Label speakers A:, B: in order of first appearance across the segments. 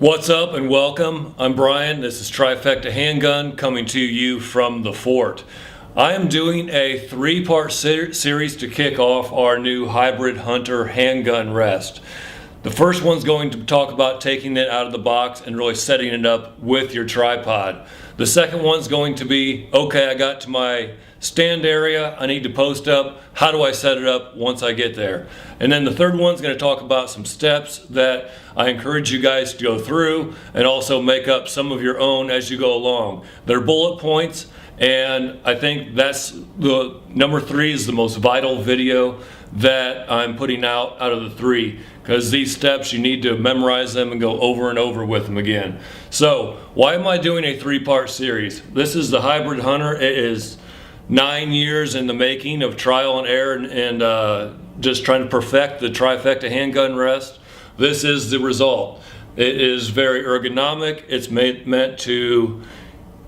A: What's up and welcome. I'm Brian. This is Trifecta Handgun coming to you from the fort. I am doing a three-part series to kick off our new hybrid hunter handgun rest. The first one's going to talk about taking it out of the box and really setting it up with your tripod. The second one's going to be, okay, I got to my stand area, I need to post up, how do I set it up once I get there? And then the third one's going to talk about some steps that I encourage you guys to go through and also make up some of your own as you go along. They're bullet points, and I think that's the number 3 is the most vital video that I'm putting out of the 3, because these steps you need to memorize them and go over and over with them again. So why am I doing a 3-part series? This is the hybrid hunter. It is 9 years in the making of trial and error and just trying to perfect the trifecta handgun rest. This is the result. It is very ergonomic. It's meant to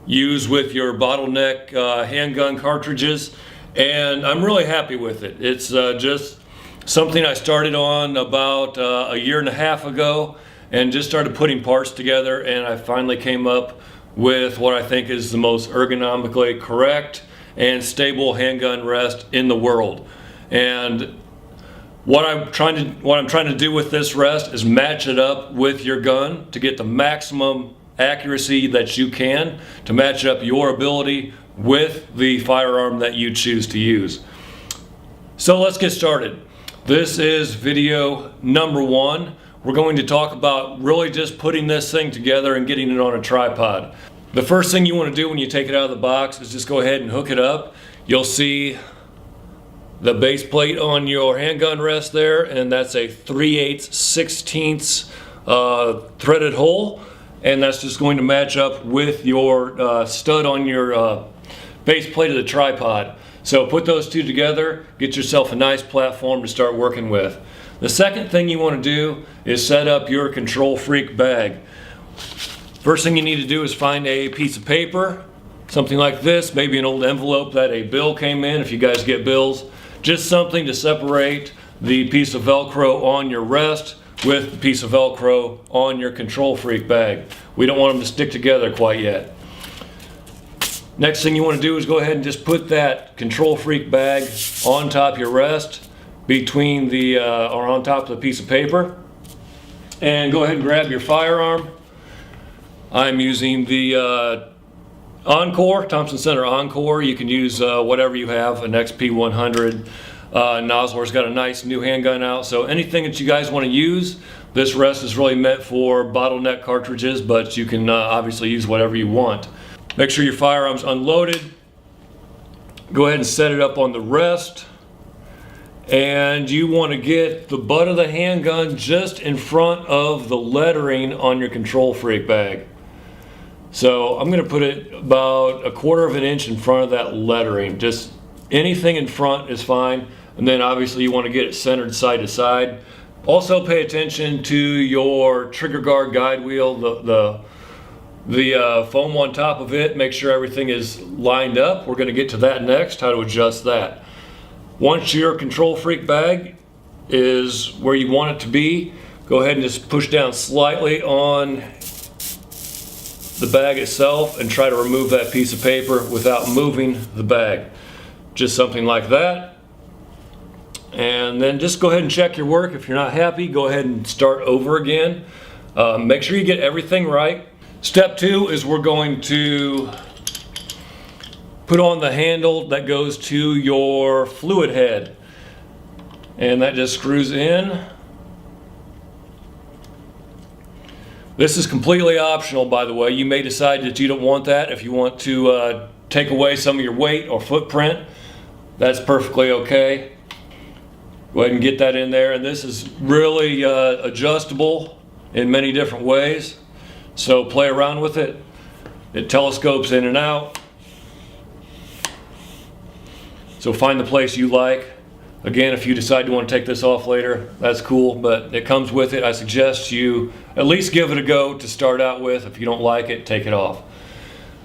A: use with your bottleneck handgun cartridges, and I'm really happy with it. It's just something I started on about a year and a half ago and just started putting parts together, and I finally came up with what I think is the most ergonomically correct and stable handgun rest in the world. And what I'm trying to do with this rest is match it up with your gun to get the maximum accuracy that you can to match up your ability with the firearm that you choose to use. So let's get started. This is video number 1. We're going to talk about really just putting this thing together and getting it on a tripod. The first thing you want to do when you take it out of the box is just go ahead and hook it up. You'll see the base plate on your handgun rest there, and that's a 3/8/16 threaded hole, and that's just going to match up with your stud on your base plate of the tripod. So put those two together, get yourself a nice platform to start working with. The second thing you want to do is set up your Control Freak bag. First thing you need to do is find a piece of paper, something like this, maybe an old envelope that a bill came in if you guys get bills. Just something to separate the piece of Velcro on your rest with the piece of Velcro on your Control Freak bag. We don't want them to stick together quite yet. Next thing you want to do is go ahead and just put that Control Freak bag on top of your rest, between the or on top of the piece of paper, and go ahead and grab your firearm. I'm using the Encore, Thompson Center Encore. You can use whatever you have, an XP100. Nosler's got a nice new handgun out, so anything that you guys want to use. This rest is really meant for bottleneck cartridges, but you can obviously use whatever you want. Make sure your firearm's unloaded. Go ahead and set it up on the rest, and you want to get the butt of the handgun just in front of the lettering on your Control Freak bag. So I'm going to put it about 1/4 of an inch in front of that lettering. Just anything in front is fine. And then obviously you want to get it centered side to side. Also pay attention to your trigger guard guide wheel, the foam on top of it. Make sure everything is lined up. We're going to get to that next, how to adjust that. Once your Control Freak bag is where you want it to be, go ahead and just push down slightly on the bag itself and try to remove that piece of paper without moving the bag. Just something like that. And then just go ahead and check your work. If you're not happy, go ahead and start over again. Make sure you get everything right. Step 2 is we're going to put on the handle that goes to your fluid head. And that just screws in. This is completely optional, by the way. You may decide that you don't want that. If you want to take away some of your weight or footprint, that's perfectly okay. Go ahead and get that in there. And this is really adjustable in many different ways. So play around with it. It telescopes in and out. So find the place you like. Again, if you decide you want to take this off later, that's cool, but it comes with it. I suggest you at least give it a go to start out with. If you don't like it, take it off.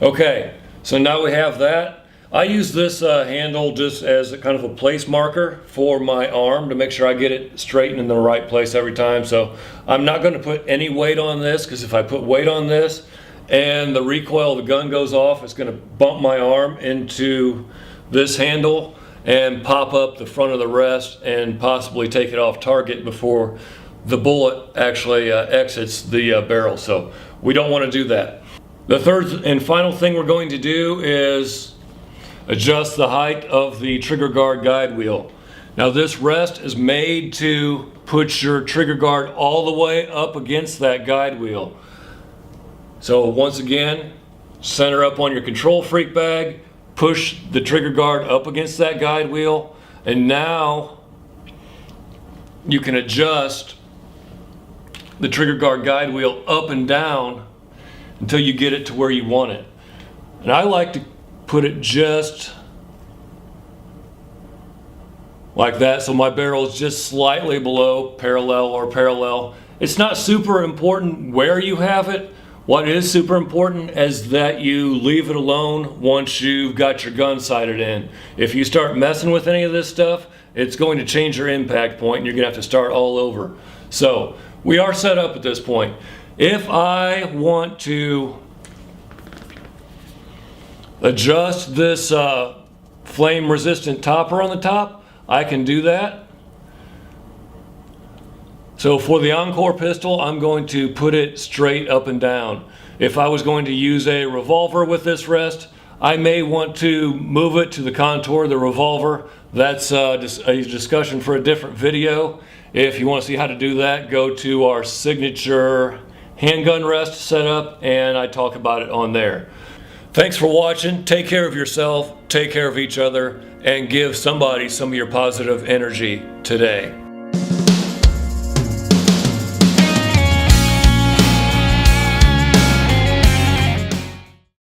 A: Okay, so now we have that. I use this handle just as a kind of a place marker for my arm to make sure I get it straightened in the right place every time. So I'm not going to put any weight on this, because if I put weight on this and the recoil of the gun goes off, it's going to bump my arm into this handle and pop up the front of the rest and possibly take it off target before the bullet actually exits the barrel. So we don't want to do that. The third and final thing we're going to do is adjust the height of the trigger guard guide wheel. Now this rest is made to put your trigger guard all the way up against that guide wheel. So once again, center up on your control freak bag, push the trigger guard up against that guide wheel, and now you can adjust the trigger guard guide wheel up and down until you get it to where you want it. And I like to put it just like that, so my barrel is just slightly below parallel. It's not super important where you have it. What is super important is that you leave it alone once you've got your gun sighted in. If you start messing with any of this stuff, it's going to change your impact point and you're going to have to start all over. So we are set up at this point. If I want to adjust this flame resistant topper on the top, I can do that. So for the Encore pistol, I'm going to put it straight up and down. If I was going to use a revolver with this rest, I may want to move it to the contour of the revolver. That's a discussion for a different video. If you want to see how to do that, go to our signature handgun rest setup and I talk about it on there. Thanks for watching. Take care of yourself, take care of each other, and give somebody some of your positive energy today.